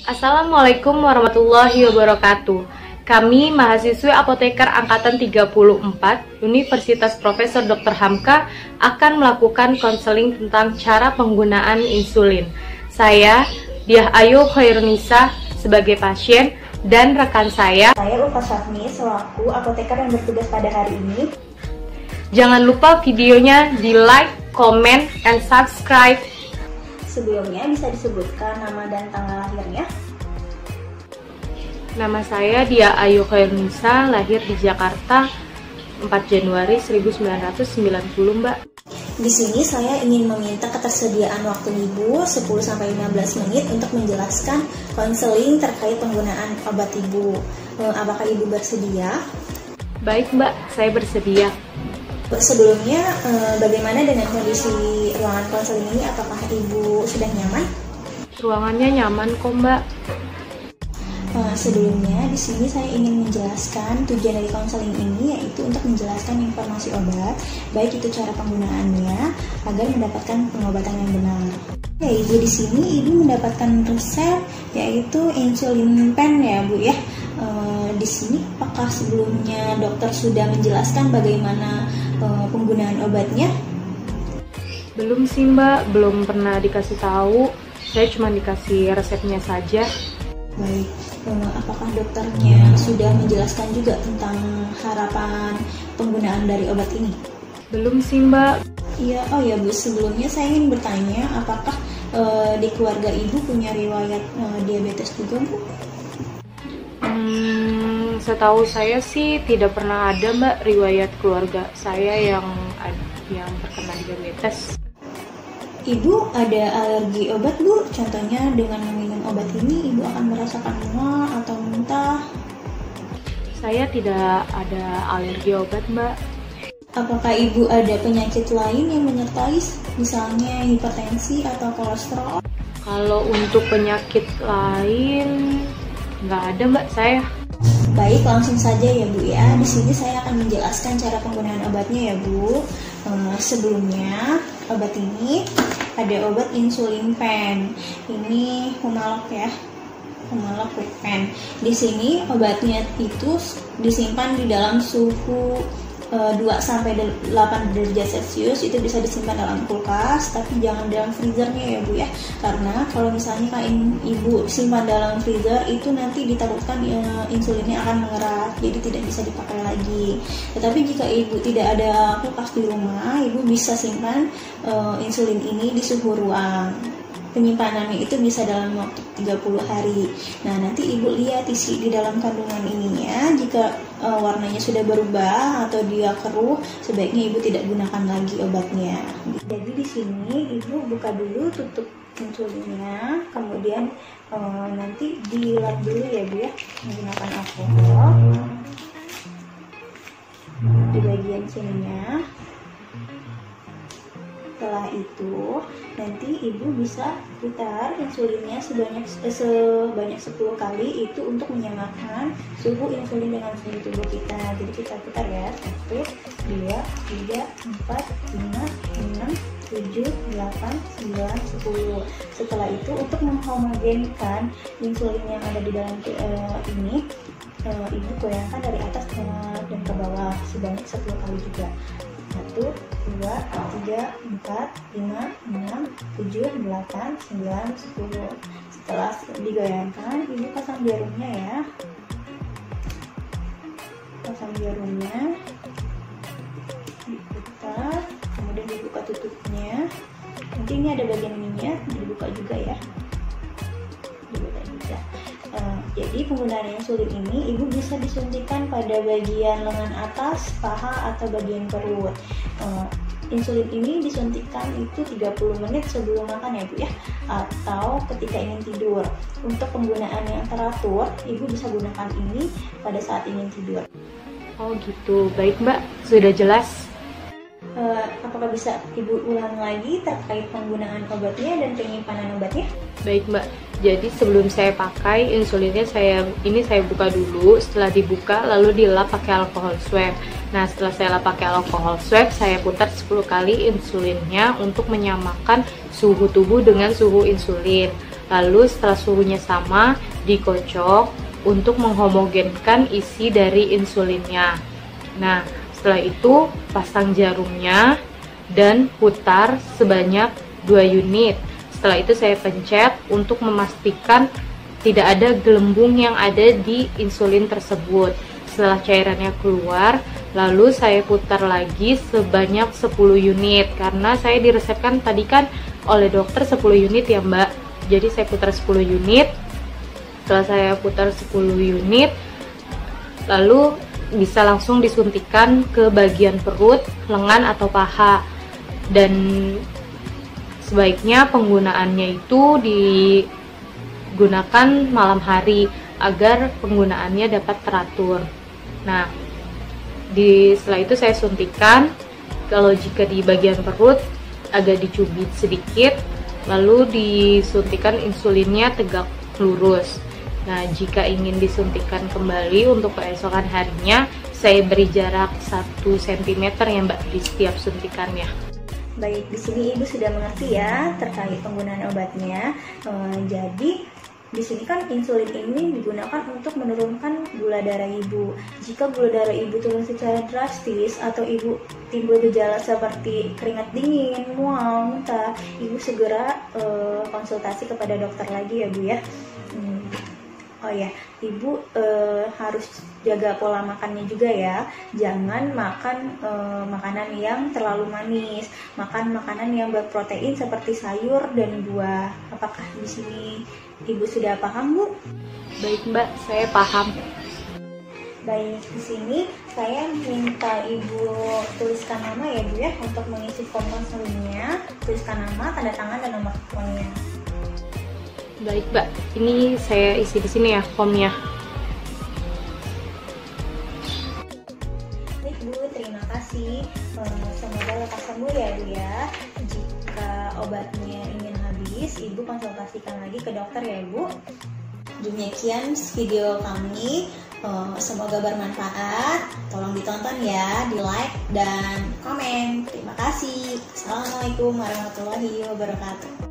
Assalamualaikum warahmatullahi wabarakatuh. Kami mahasiswi apoteker angkatan 34 Universitas Profesor Dr. Hamka akan melakukan konseling tentang cara penggunaan insulin. Saya Diah Ayu Khairunisa sebagai pasien dan rekan saya Ulfa Safni selaku apoteker yang bertugas pada hari ini. Jangan lupa videonya di like, comment, and subscribe. Sebelumnya bisa disebutkan nama dan tanggal lahirnya. Nama saya Diah Ayu Khairunisa, lahir di Jakarta 4 Januari 1990, Mbak. Di sini saya ingin meminta ketersediaan waktu Ibu 10-15 menit untuk menjelaskan konseling terkait penggunaan obat Ibu. Apakah Ibu bersedia? Baik, Mbak, saya bersedia. Sebelumnya, bagaimana dengan kondisi ruangan konseling ini? Apakah Ibu sudah nyaman? Ruangannya nyaman kok, Mbak. Sebelumnya, di sini saya ingin menjelaskan tujuan dari konseling ini, yaitu untuk menjelaskan informasi obat, baik itu cara penggunaannya, agar mendapatkan pengobatan yang benar. Ya, Ibu di sini Ibu mendapatkan resep, yaitu insulin pen ya, Bu ya. Di sini apakah sebelumnya dokter sudah menjelaskan bagaimana penggunaan obatnya? Belum sih, Mbak, belum pernah dikasih tahu. Saya cuma dikasih resepnya saja. Baik, apakah dokternya sudah menjelaskan juga tentang harapan penggunaan dari obat ini? Belum sih, Mbak. Iya, oh ya Bu, sebelumnya saya ingin bertanya, apakah di keluarga Ibu punya riwayat diabetes juga, Bu? Setahu saya sih tidak pernah ada, Mbak, riwayat keluarga saya yang terkena diabetes. Ibu ada alergi obat, Bu? Contohnya dengan meminum obat ini Ibu akan merasakan mual atau muntah? Saya tidak ada alergi obat, Mbak. Apakah Ibu ada penyakit lain yang menyertai, misalnya hipertensi atau kolesterol? Kalau untuk penyakit lain nggak ada, Mbak, saya. Baik, langsung saja ya, Bu ya. Di sini saya akan menjelaskan cara penggunaan obatnya ya, Bu. Sebelumnya, obat ini ada obat insulin pen. Ini Humalog ya. Humalog quick pen. Di sini obatnya itu disimpan di dalam suhu 2-8 derajat Celcius. Itu bisa disimpan dalam kulkas, tapi jangan dalam freezernya ya, Bu ya, karena kalau misalnya Ibu simpan dalam freezer itu nanti ditakutkan insulinnya akan mengeras, jadi tidak bisa dipakai lagi. Tetapi jika Ibu tidak ada kulkas di rumah, Ibu bisa simpan insulin ini di suhu ruang. Penyimpanannya itu bisa dalam waktu 30 hari. Nah, nanti Ibu lihat isi di dalam kandungan ininya. Jika warnanya sudah berubah atau dia keruh, sebaiknya Ibu tidak gunakan lagi obatnya. Jadi di sini Ibu buka dulu tutup insulinnya, kemudian nanti dilap dulu ya, Bu ya, menggunakan alkohol di bagian sininya. Setelah itu, nanti Ibu bisa putar insulinnya sebanyak 10 kali, itu untuk menyamakan suhu insulin dengan suhu tubuh kita. Jadi kita putar ya, 1, 2, 3, 4, 5, 6, 7, 8, 9, 10. Setelah itu, untuk menghomogenkan insulin yang ada di dalam ini, Ibu goyangkan dari atas dan ke bawah sebanyak 10 kali juga. 1, 2, 3, 4, 5, 6, 7, 8, 9, 10. Setelah digoyangkan, Ibu pasang jarumnya ya. Pasang jarumnya, diputar, kemudian dibuka tutupnya. Nanti ini ada bagian ininya, dibuka juga ya. Dibuka juga. Jadi penggunaan insulin ini Ibu bisa disuntikan pada bagian lengan atas, paha, atau bagian perut. Insulin ini disuntikan itu 30 menit sebelum makan ya, Bu ya, atau ketika ingin tidur. Untuk penggunaan yang teratur, Ibu bisa gunakan ini pada saat ingin tidur. Oh gitu, baik, Mbak, sudah jelas. Apakah bisa Ibu ulang lagi terkait penggunaan obatnya dan penyimpanan obatnya? Baik, Mbak. Jadi sebelum saya pakai insulinnya, saya buka dulu. Setelah dibuka lalu dilap pakai alkohol swab. Nah, setelah saya lap pakai alkohol swab, saya putar 10 kali insulinnya untuk menyamakan suhu tubuh dengan suhu insulin. Lalu setelah suhunya sama, dikocok untuk menghomogenkan isi dari insulinnya. Nah, setelah itu pasang jarumnya dan putar sebanyak 2 unit. Setelah itu saya pencet untuk memastikan tidak ada gelembung yang ada di insulin tersebut. Setelah cairannya keluar, lalu saya putar lagi sebanyak 10 unit karena saya diresepkan tadi kan oleh dokter 10 unit ya Mbak. Jadi saya putar 10 unit. Setelah saya putar 10 unit, lalu bisa langsung disuntikan ke bagian perut, lengan atau paha. Dan sebaiknya penggunaannya itu digunakan malam hari agar penggunaannya dapat teratur. Nah, setelah itu saya suntikan. Kalau jika di bagian perut agak dicubit sedikit, lalu disuntikan insulinnya tegak lurus. Nah, jika ingin disuntikan kembali untuk keesokan harinya, saya beri jarak 1 cm ya Mbak di setiap suntikannya. Baik, di sini Ibu sudah mengerti ya terkait penggunaan obatnya. Jadi di sini kan insulin ini digunakan untuk menurunkan gula darah Ibu. Jika gula darah Ibu turun secara drastis atau Ibu timbul gejala seperti keringat dingin, mual, muntah, Ibu segera konsultasi kepada dokter lagi ya Bu ya. Oh ya, Ibu harus jaga pola makannya juga ya. Jangan makan makanan yang terlalu manis. Makan makanan yang berprotein seperti sayur dan buah. Apakah di sini Ibu sudah paham, Bu? Baik Mbak, saya paham. Baik, di sini saya minta Ibu tuliskan nama ya Bu ya untuk mengisi form konselingnya. Tuliskan nama, tanda tangan, dan nomor teleponnya. Baik Mbak, ini saya isi di sini ya formnya. Baik Bu, terima kasih. Semoga lekas sembuh ya Bu ya. Jika obatnya ingin habis, Ibu konsultasikan lagi ke dokter ya Bu. Demikian video kami. Semoga bermanfaat. Tolong ditonton ya, di like dan komen. Terima kasih. Assalamualaikum warahmatullahi wabarakatuh.